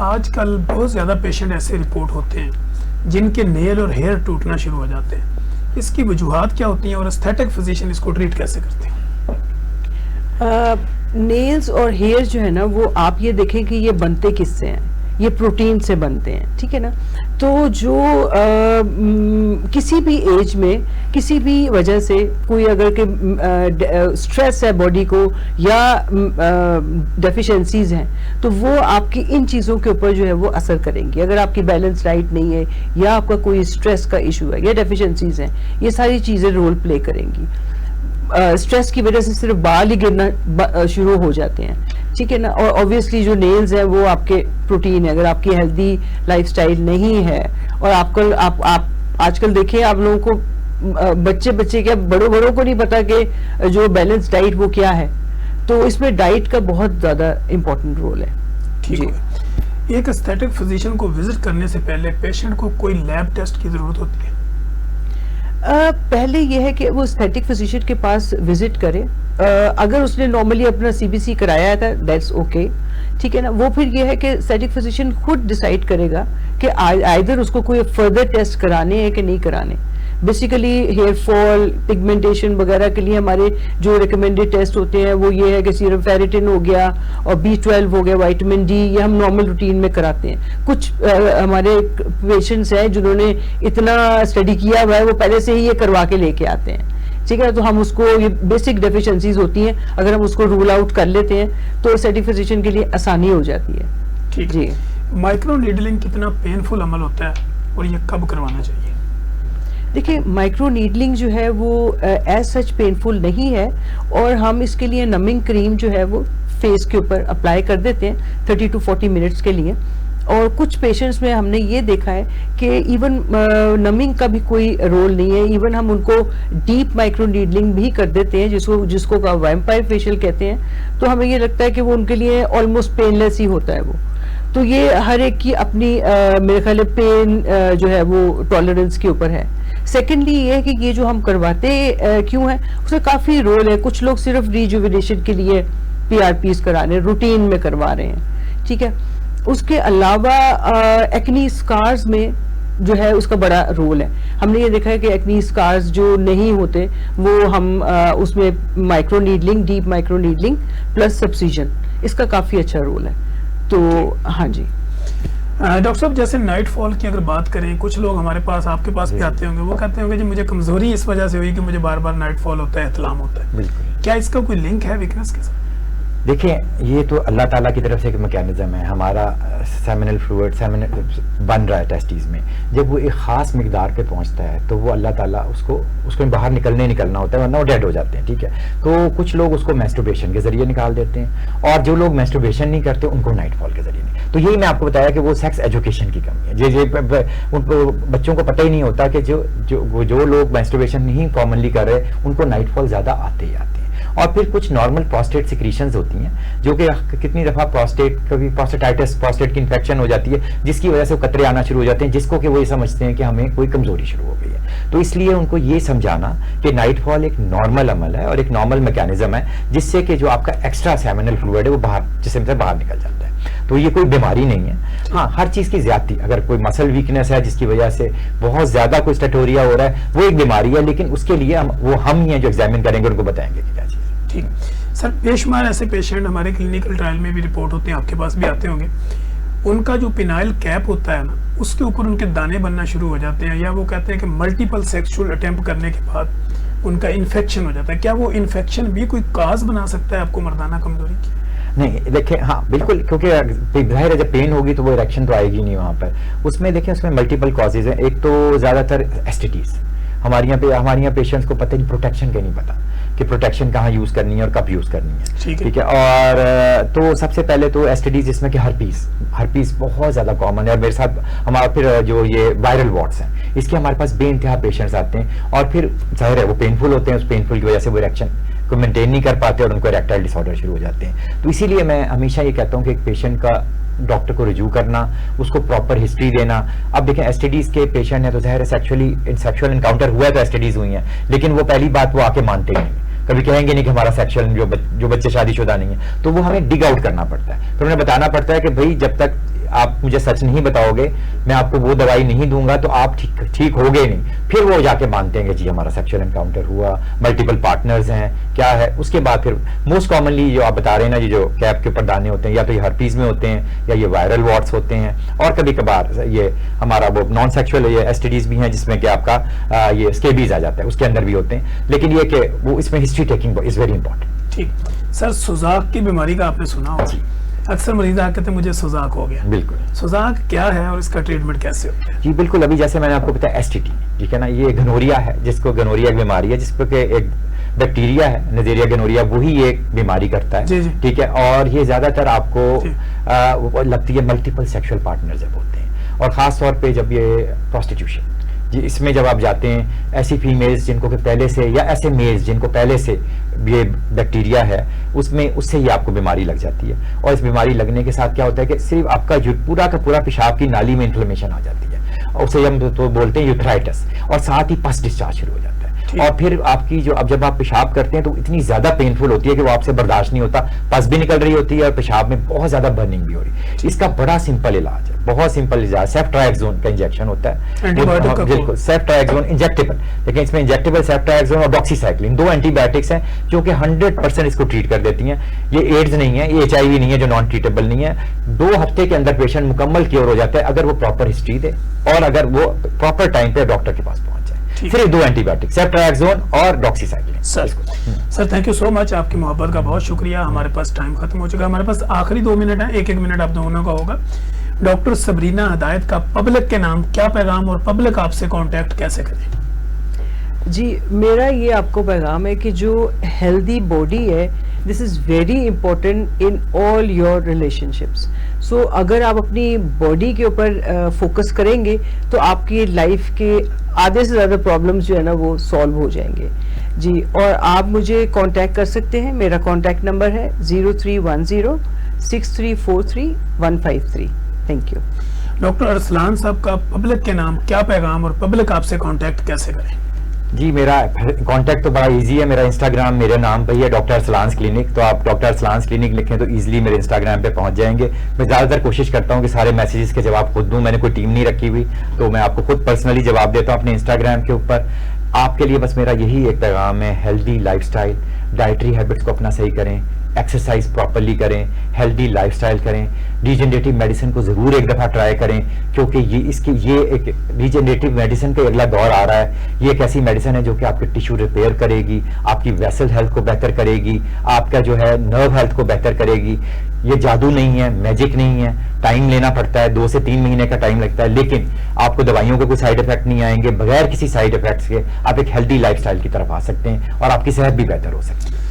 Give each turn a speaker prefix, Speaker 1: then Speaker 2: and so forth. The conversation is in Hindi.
Speaker 1: आजकल बहुत ज़्यादा पेशेंट ऐसे रिपोर्ट होते हैं जिनके नेल और हेयर टूटना शुरू हो जाते हैं। इसकी वजूहात क्या होती हैं और एस्थेटिक फिजिशियन इसको ट्रीट कैसे करते हैं?
Speaker 2: नेल्स और हेयर जो है ना, वो आप ये देखें कि ये बनते किससे हैं, ये प्रोटीन से बनते हैं, ठीक है ना। तो जो किसी भी एज में किसी भी वजह से कोई अगर के स्ट्रेस है बॉडी को या डेफिशिएंसीज हैं, तो वो आपकी इन चीज़ों के ऊपर जो है वो असर करेंगी। अगर आपकी बैलेंस डाइट नहीं है या आपका कोई स्ट्रेस का इशू है या डेफिशिएंसीज हैं, ये सारी चीज़ें रोल प्ले करेंगी। स्ट्रेस की वजह से सिर्फ बाल ही गिरना शुरू हो जाते हैं, ठीक है ना। और ऑब्वियसली जो नेल्स हैं वो आपके प्रोटीन है। अगर आपकी हेल्दी लाइफस्टाइल नहीं है और आप आजकल देखिए, आप लोगों को बच्चे क्या बड़ों को नहीं पता कि जो बैलेंस डाइट वो क्या है। तो इसमें डाइट का बहुत ज्यादा इम्पोर्टेंट रोल है।
Speaker 1: ठीक है। एक एस्थेटिक फिजिशियन को विजिट करने से पहले पेशेंट को कोई लैब टेस्ट की जरूरत होती है?
Speaker 2: पहले यह है कि वो एस्थेटिक फिजिशियन के पास विजिट करे। अगर उसने नॉर्मली अपना सीबीसी कराया था, दैट्स ओके, ठीक है ना। वो फिर ये है कि एस्थेटिक फिजिशियन खुद डिसाइड करेगा कि आइदर उसको कोई फर्दर टेस्ट कराने हैं कि नहीं कराने। बेसिकली हेयर फॉल, पिगमेंटेशन वगैरह के लिए हमारे जो रिकमेंडेड टेस्ट होते हैं वो ये है कि सीरम फेरिटिन हो गया और B12 हो गया, विटामिन डी, ये हम नॉर्मल रूटीन में कराते हैं। कुछ हमारे पेशेंट्स हैं जिन्होंने इतना स्टडी किया हुआ है, वो पहले से ही ये करवा के लेके आते हैं, ठीक है। तो हम उसको, ये बेसिक डेफिशिएंसीज होती हैं, अगर हम उसको रूल आउट कर लेते हैं तो एस्थेटिक फिजिशियन के लिए आसानी हो जाती है।
Speaker 1: ठीक जी। माइक्रो नीडलिंग कितना पेनफुल अमल होता है और ये कब करवाना चाहिए?
Speaker 2: देखिए, माइक्रो नीडलिंग जो है वो एज सच पेनफुल नहीं है और हम इसके लिए नमिंग क्रीम जो है वो फेस के ऊपर अप्लाई कर देते हैं 30 to 40 मिनट्स के लिए। और कुछ पेशेंट्स में हमने ये देखा है कि इवन नमिंग का भी कोई रोल नहीं है, इवन हम उनको डीप माइक्रो नीडलिंग भी कर देते हैं, जिसको वैम्पायर फेशियल कहते हैं। तो हमें ये लगता है कि वो उनके लिए ऑलमोस्ट पेनलेस ही होता है वो। तो ये हर एक की अपनी मेरे ख्याल पेन जो है वो टॉलरेंस के ऊपर है। सेकेंडली ये है कि ये जो हम करवाते क्यों है, उसका काफ़ी रोल है। कुछ लोग सिर्फ रिजुविनेशन के लिए PRPs करा रहे हैं, रूटीन में करवा रहे हैं, ठीक है। उसके अलावा एक्नी स्कार्स में जो है उसका बड़ा रोल है। हमने ये देखा है कि एक्नी स्कार्स जो नहीं होते वो हम उसमें micro needling, deep micro needling plus सब्सिजन, इसका काफ़ी अच्छा रोल है। तो हाँ जी।
Speaker 1: डॉक्टर साहब, जैसे नाइट फॉल की अगर बात करें, कुछ लोग हमारे पास, आपके पास भी आते होंगे, वो कहते होंगे जी मुझे कमजोरी इस वजह से हुई कि मुझे बार बार नाइट फॉल होता है, एहतलाम होता है।
Speaker 3: बिल्कुल।
Speaker 1: क्या इसका कोई लिंक है वीकनेस के साथ?
Speaker 3: देखिए, ये तो अल्लाह ताला की तरफ से एक मैकेनिज्म है। हमारा सेमिनल फ्लूइड बन रहा है टेस्टिस में, जब वो एक ख़ास मिकदार पे पहुंचता है तो वो अल्लाह ताला उसको बाहर निकलना होता है, वरना वो डेड हो जाते हैं, ठीक है। तो कुछ लोग उसको मैस्टरबेशन के जरिए निकाल देते हैं और जो लोग मैस्टरबेशन नहीं करते उनको नाइट फॉल के जरिए नहीं। तो यही मैं आपको बताया कि वो सेक्स एजुकेशन की कमी है। उनको बच्चों को पता ही नहीं होता कि जो लोग मैस्टरबेशन नहीं कॉमनली कर रहे उनको नाइट फॉल ज़्यादा आते ही आते हैं। और फिर कुछ नॉर्मल प्रोस्टेट सिक्रीशंस होती हैं जो कि कितनी दफ़ा कभी प्रोस्टेटाइटिस, प्रोस्टेट की इन्फेक्शन हो जाती है जिसकी वजह से वो कतरे आना शुरू हो जाते हैं, जिसको कि वो ये समझते हैं कि हमें कोई कमजोरी शुरू हो गई है। तो इसलिए उनको ये समझाना कि नाइट फॉल एक नॉर्मल अमल है और एक नॉर्मल मैकेनिज्म है जिससे कि जो आपका एक्स्ट्रा सेमिनल फ्लूइड है वो जिसम से बाहर निकल जाता है। तो ये कोई बीमारी नहीं है। हाँ, हर चीज़ की ज्यादती, अगर कोई मसल वीकनेस है जिसकी वजह से बहुत ज़्यादा कोई स्टेटोरिया हो रहा है, वो एक बीमारी है, लेकिन उसके लिए हम ही हैं जो एग्जामिन करेंगे, उनको बताएंगे कि क्या चीज़।
Speaker 1: ठीक सर, बेशुमार ऐसे पेशेंट हमारे क्लिनिकल ट्रायल में भी रिपोर्ट होते हैं, आपके पास भी आते होंगे, उनका जो पिनाइल कैप होता है ना, उसके ऊपर उनके दाने बनना शुरू हो जाते हैं, या वो कहते हैं कि मल्टीपल सेक्सुअल अटेम्प्ट करने के बाद उनका इन्फेक्शन हो जाता है। क्या वो इन्फेक्शन भी कोई काज बना सकता है आपको मर्दाना कमजोरी की?
Speaker 3: नहीं, देखिए, हाँ बिल्कुल, क्योंकि जाहिर है जब पेन होगी तो वो इरेक्शन तो आएगी नहीं वहाँ पर। उसमें देखिए, उसमें मल्टीपल कॉजेज हैं। एक तो ज़्यादातर एसटीडीज, हमारे यहाँ पेशेंट्स को पता नहीं, प्रोटेक्शन का नहीं पता कि प्रोटेक्शन कहाँ यूज़ करनी है और कब यूज़ करनी है, ठीक है। और तो सबसे पहले तो एसटीडीज, जिसमें कि हर्पीस बहुत ज़्यादा कॉमन है। और मेरे साथ हमारा फिर जो ये वायरल वॉट्स हैं, इसके हमारे पास बेइंतहा पेशेंट्स आते हैं और फिर जाहिर है वो पेनफुल होते हैं, उस पेनफुल की वजह से वो इरेक्शन को मेंटेन नहीं कर पाते और उनको इरेक्टाइल डिसऑर्डर शुरू हो जाते हैं। तो इसीलिए मैं हमेशा ये कहता हूँ कि एक पेशेंट का डॉक्टर को रिव्यू करना, उसको प्रॉपर हिस्ट्री देना। अब देखें, एसटीडीज के पेशेंट है तो जाहिर है सेक्सुअल इनकाउंटर हुआ है तो एसटीडीज हुई हैं, लेकिन वो पहली बात वो आके मानते ही नहीं, कभी कहेंगे नहीं कि हमारा सेक्सुअल जो बच्चे शादीशुदा नहीं है, तो वो हमें डिग आउट करना पड़ता है। तो उन्हें बताना पड़ता है कि भाई जब तक आप मुझे सच नहीं बताओगे, मैं आपको वो दवाई नहीं दूंगा तो आप ठीक होगे नहीं। फिर वो जाके मानते हैं कि जी हमारा सेक्सुअल एनकाउंटर हुआ, मल्टीपल पार्टनर्स हैं, क्या है। उसके बाद फिर मोस्ट कॉमनली जो आप बता रहे हैं ना, ये जो कैप के ऊपर दाने होते हैं, या तो ये हर्पीज में होते हैं या ये वायरल वॉट्स होते हैं, और कभी कभार ये हमारा वो नॉन सेक्सुअल ये एसटीडीज भी हैं जिसमें कि आपका ये स्केबीज आ जाता है, उसके अंदर भी होते हैं। लेकिन ये कि वो इसमें history taking is very important.
Speaker 1: ठीक सर, सुजाक की बीमारी का आपने सुना होगा, अक्सर मरीज आके कहते हैं मुझे सुजाक हो गया।
Speaker 3: बिल्कुल।
Speaker 1: सुजाक क्या है और इसका ट्रीटमेंट कैसे होता है?
Speaker 3: जी बिल्कुल, अभी जैसे मैंने आपको बताया एसटीटी, ठीक है ना, ये गनोरिया है, जिसको गनोरिया की बीमारी है, जिसको कि एक बैक्टीरिया है नज़ेरिया गनोरिया, वही एक बीमारी करता है।
Speaker 1: जी जी।
Speaker 3: ठीक है, और ये ज्यादातर आपको लगती है मल्टीपल सेक्सुअल पार्टनर जब होते हैं, और खास तौर पे जब ये प्रोस्टिट्यूशन जी, इसमें जब आप जाते हैं, ऐसी फीमेल्स जिनको कि पहले से, या ऐसे मेल्स जिनको पहले से ये बैक्टीरिया है, उसमें उससे ही आपको बीमारी लग जाती है। और इस बीमारी लगने के साथ क्या होता है कि सिर्फ आपका पूरा का पूरा पेशाब की नाली में इन्फ्लेमेशन आ जाती है, और उसे हम तो बोलते हैं यूथराइटिस, और साथ ही पस डिस्चार्ज शुरू हो जाता है। और फिर आपकी जो अब जब आप पेशाब करते हैं तो इतनी ज्यादा पेनफुल होती है कि वो आपसे बर्दाश्त नहीं होता, पस भी निकल रही होती है और पेशाब में बहुत ज्यादा बर्निंग भी हो रही है। इसका बड़ा सिंपल इलाज है, बहुत सिंपल इलाज, सेफ्ट्राएक्सोन का इंजेक्शन होता है, बिल्कुल सेफ्ट्राएक्सोन इंजेक्टेबल, लेकिन इसमें इंजेक्टेबल सेफ्ट्राएक्सोन और डॉक्सीसाइक्लिन 2 एंटीबायोटिक्स हैं जो कि 100% इसको ट्रीट कर देती हैं। ये एड्स नहीं है, ये HIV नहीं है जो नॉन ट्रीटेबल नहीं है। 2 हफ्ते के अंदर पेशेंट मुकम्मल क्योर हो जाता है अगर वो प्रॉपर हिस्ट्री दे और अगर वो प्रॉपर टाइम पे डॉक्टर के पास पहुंच जाए। सिर्फ 2 एंटीबायोटिक, सेफ्ट्राएक्सोन और doxycycline.
Speaker 1: Sir thank you so much, आपकी मोहब्बत का बहुत शुक्रिया। हमारे पास टाइम खत्म हो चुका है, हमारे पास आखिरी 2 मिनट है, 1-1 मिनट आप दोनों का होगा। डॉक्टर सबरीना हदायत का पब्लिक के नाम क्या पैगाम, और पब्लिक आपसे कांटेक्ट कैसे करें?
Speaker 2: जी, मेरा ये आपको पैगाम है कि जो हेल्दी बॉडी है, this is very important in all your relationships. So अगर आप अपनी बॉडी के ऊपर फोकस करेंगे तो आपकी लाइफ के आधे से ज़्यादा प्रॉब्लम्स जो है ना वो सॉल्व हो जाएंगे। जी, और आप मुझे कांटेक्ट कर सकते हैं, मेरा कांटेक्ट नंबर है 0310 6343 153। Thank you.
Speaker 1: डॉक्टर अरसलान साहब का पब्लिक के नाम क्या पैगाम, और पब्लिक आपसे कांटेक्ट कैसे करें?
Speaker 3: जी, मेरा कांटेक्ट तो बड़ा इजी है, मेरा इंस्टाग्राम मेरे नाम पे ही है, डॉक्टर अरसलान क्लिनिक। तो आप डॉक्टर अरसलान क्लिनिक लिखें तो इजीली मेरे इंस्टाग्राम पे पहुंच जाएंगे। मैं ज़्यादातर कोशिश करता हूं कि सारे मैसेजेस के जवाब खुद दूं, मैंने कोई टीम नहीं रखी हुई, तो मैं आपको खुद पर्सनली जवाब देता हूं अपने इंस्टाग्राम के ऊपर। आपके लिए बस मेरा यही एक पैगाम है, हेल्दी लाइफस्टाइल, डाइटरी हैबिट्स को अपना सही करें, एक्सरसाइज प्रॉपरली करें, हेल्दी लाइफस्टाइल करें, रीजनरेटिव मेडिसिन को ज़रूर एक दफ़ा ट्राई करें, क्योंकि ये एक रीजनरेटिव मेडिसिन का अगला दौर आ रहा है। ये एक ऐसी मेडिसिन है जो कि आपके टिश्यू रिपेयर करेगी, आपकी वेसल हेल्थ को बेहतर करेगी, आपका जो है नर्व हेल्थ को बेहतर करेगी। ये जादू नहीं है, मैजिक नहीं है, टाइम लेना पड़ता है, 2 से 3 महीने का टाइम लगता है, लेकिन आपको दवाइयों के कोई साइड इफेक्ट नहीं आएंगे। बगैर किसी साइड इफेक्ट्स के आप एक हेल्दी लाइफस्टाइल की तरफ आ सकते हैं और आपकी सेहत भी बेहतर हो सकती है।